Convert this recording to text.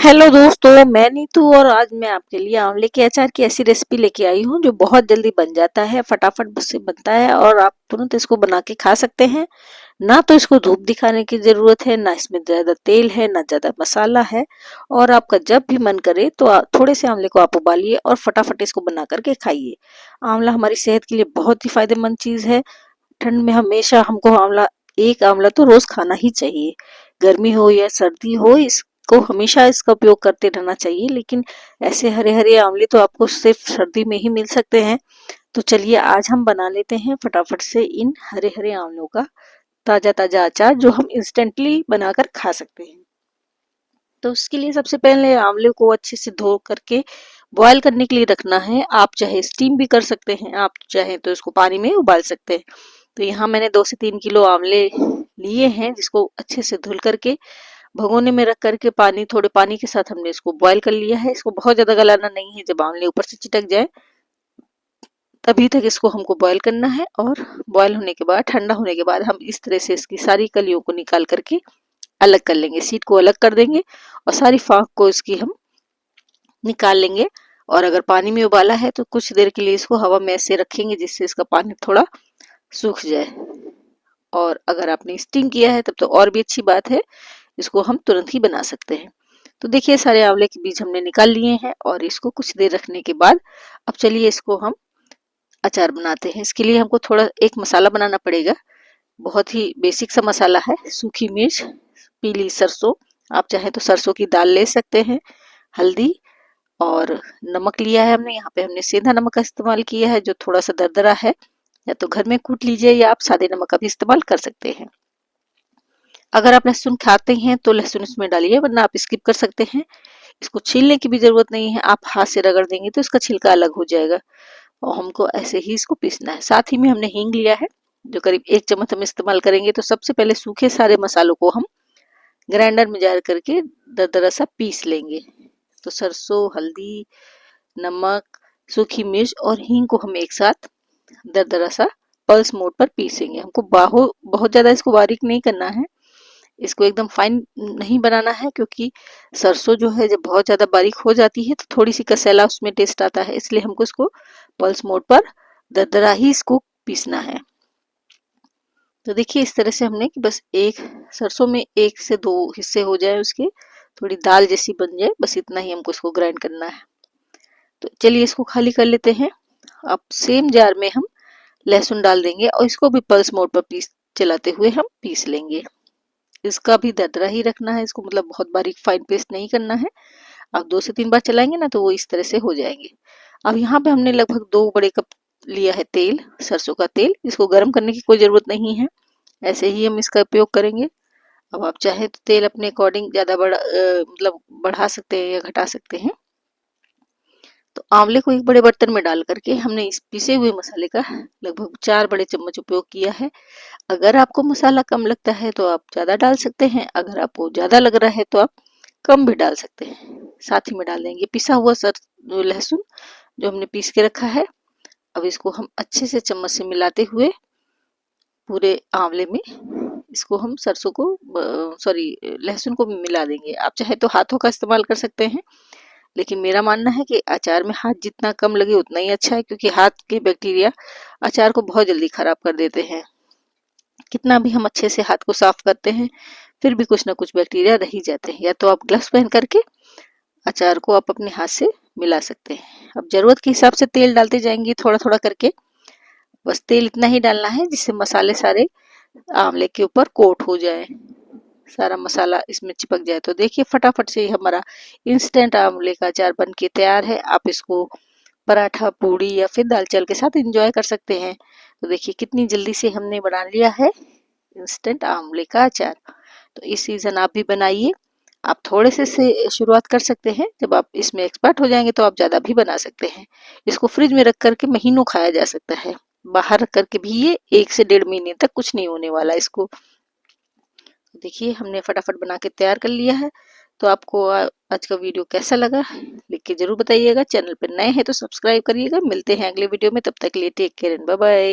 Hello दोस्तों, मैं नीतू और आज मैं आपके लिए आंवले के अचार की ऐसी रेसिपी लेके आई हूँ जो बहुत जल्दी बन जाता है, फटाफट से बनता है और आप तुरंत इसको बना के खा सकते हैं। ना तो इसको धूप दिखाने की जरूरत है, ना इसमें ज्यादा तेल है, ना ज्यादा मसाला है। और आपका जब भी मन करे तो थोड़े से आंवले को आप उबालिए और फटाफट इसको बना करके खाइए। आंवला हमारी सेहत के लिए बहुत ही फायदेमंद चीज है। ठंड में हमेशा हमको आंवला, एक आंवला तो रोज खाना ही चाहिए। गर्मी हो या सर्दी हो, इसको हमेशा इसका उपयोग करते रहना चाहिए। लेकिन ऐसे हरे हरे आंवले तो आपको सिर्फ सर्दी में ही मिल सकते हैं। तो चलिए आज हम बना लेते हैं फटाफट से इन हरे हरे आंवलों का ताजा ताजा अचार जो हम इंस्टेंटली बनाकर खा सकते हैं। तो उसके लिए सबसे पहले आंवले को अच्छे से धो करके बॉयल करने के लिए रखना है। आप चाहे स्टीम भी कर सकते हैं, आप चाहे तो इसको पानी में उबाल सकते हैं। तो यहाँ मैंने 2 से 3 किलो आंवले लिए हैं, जिसको अच्छे से धुल करके भगोने में रख करके थोड़े पानी के साथ हमने इसको बॉयल कर लिया है। इसको बहुत ज्यादा गलाना नहीं है, जब आंवले ऊपर से चिटक जाए तभी तक इसको हमको बॉयल करना है। और बॉयल होने के बाद, ठंडा होने के बाद हम इस तरह से इसकी सारी कलियों को निकाल करके अलग कर लेंगे, सीड को अलग कर देंगे और सारी फाक को इसकी हम निकाल लेंगे। और अगर पानी में उबाला है तो कुछ देर के लिए इसको हवा में ऐसे रखेंगे जिससे इसका पानी थोड़ा सूख जाए। और अगर आपने स्टीम किया है तब तो और भी अच्छी बात है, इसको हम तुरंत ही बना सकते हैं। तो देखिए सारे आंवले के बीज हमने निकाल लिए हैं और इसको कुछ देर रखने के बाद अब चलिए इसको हम अचार बनाते हैं। इसके लिए हमको थोड़ा एक मसाला बनाना पड़ेगा। बहुत ही बेसिक सा मसाला है। सूखी मिर्च, पीली सरसों, आप चाहे तो सरसों की दाल ले सकते हैं, हल्दी और नमक लिया है हमने। यहाँ पे हमने सेंधा नमक का इस्तेमाल किया है जो थोड़ा सा दरदरा है। या तो घर में कूट लीजिए या आप सादे नमक का भी इस्तेमाल कर सकते हैं। अगर आप लहसुन खाते हैं तो लहसुन इसमें डालिए, वरना आप स्किप कर सकते हैं। इसको छीलने की भी जरूरत नहीं है, आप हाथ से रगड़ देंगे तो इसका छिलका अलग हो जाएगा। और हमको ऐसे ही इसको पीसना है। साथ ही में हमने हींग लिया है जो करीब 1 चम्मच हम इस्तेमाल करेंगे। तो सबसे पहले सूखे सारे मसालों को हम ग्राइंडर में जार करके दरदरा सा पीस लेंगे। तो सरसों, हल्दी, नमक, सूखी मिर्च और हींग को हम एक साथ दरदरा सा पल्स मोड पर पीसेंगे। हमको बहुत ज्यादा इसको बारीक नहीं करना है, इसको एकदम फाइन नहीं बनाना है, क्योंकि सरसों जो है जब बहुत ज्यादा बारीक हो जाती है तो थोड़ी सी कसैला उसमें टेस्ट आता है। इसलिए हमको इसको पल्स मोड पर दरदरा ही इसको पीसना है। तो देखिए इस तरह से हमने कि बस एक सरसों में 1 से 2 हिस्से हो जाए, उसके थोड़ी दाल जैसी बन जाए, बस इतना ही हमको इसको ग्राइंड करना है। तो चलिए इसको खाली कर लेते हैं। अब सेम जार में हम लहसुन डाल देंगे और इसको भी पल्स मोड पर चलाते हुए हम पीस लेंगे। इसका भी दरदरा ही रखना है, इसको मतलब बहुत बारीक फाइन पेस्ट नहीं करना है। आप 2 से 3 बार चलाएंगे ना तो वो इस तरह से हो जाएंगे। अब यहाँ पे हमने लगभग 2 बड़े कप लिया है तेल, सरसों का तेल। इसको गर्म करने की कोई जरूरत नहीं है, ऐसे ही हम इसका उपयोग करेंगे। अब आप चाहे तो तेल अपने अकॉर्डिंग ज्यादा मतलब बढ़ा सकते हैं या घटा सकते हैं। तो आंवले को एक बड़े बर्तन में डाल करके हमने इस पिसे हुए मसाले का लगभग 4 बड़े चम्मच उपयोग किया है। अगर आपको मसाला कम लगता है तो आप ज्यादा डाल सकते हैं, अगर आपको ज्यादा लग रहा है तो आप कम भी डाल सकते हैं। साथ ही में डाल देंगे पिसा हुआ लहसुन जो हमने पीस के रखा है। अब इसको हम अच्छे से चम्मच से मिलाते हुए पूरे आंवले में इसको हम सरसों को सॉरी लहसुन को भी मिला देंगे। आप चाहे तो हाथों का इस्तेमाल कर सकते हैं, लेकिन मेरा मानना है कि अचार में हाथ जितना कम लगे उतना ही अच्छा है, क्योंकि हाथ के बैक्टीरिया अचार को बहुत जल्दी खराब कर देते हैं। कितना भी हम अच्छे से हाथ को साफ करते हैं फिर भी कुछ ना कुछ बैक्टीरिया रह ही जाते हैं। या तो आप ग्लव्स पहन करके अचार को आप अपने हाथ से मिला सकते हैं। अब जरूरत के हिसाब से तेल डालते जाएंगे थोड़ा थोड़ा करके। बस तेल इतना ही डालना है जिससे मसाले सारे आंवले के ऊपर कोट हो जाए, सारा मसाला इसमें चिपक जाए। तो देखिए फटाफट से हमारा इंस्टेंट आंवले का अचार बन के तैयार है। आप इसको पराठा, पूड़ी या फिर दाल चावल के साथ एंजॉय कर सकते हैं। तो देखिए कितनी जल्दी से हमने बना लिया है इंस्टेंट आंवले का अचार। तो इस सीजन आप भी बनाइए। आप थोड़े से शुरुआत कर सकते हैं, जब आप इसमें एक्सपर्ट हो जाएंगे तो आप ज्यादा भी बना सकते हैं। इसको फ्रिज में रख करके महीनों खाया जा सकता है। बाहर रख करके भी ये 1 से 1.5 महीने तक कुछ नहीं होने वाला इसको। देखिए हमने फटाफट बना के तैयार कर लिया है। तो आपको आज का वीडियो कैसा लगा लिख के जरूर बताइएगा। चैनल पर नए हैं तो सब्सक्राइब करिएगा। मिलते हैं अगले वीडियो में, तब तक के लिए take care and bye bye.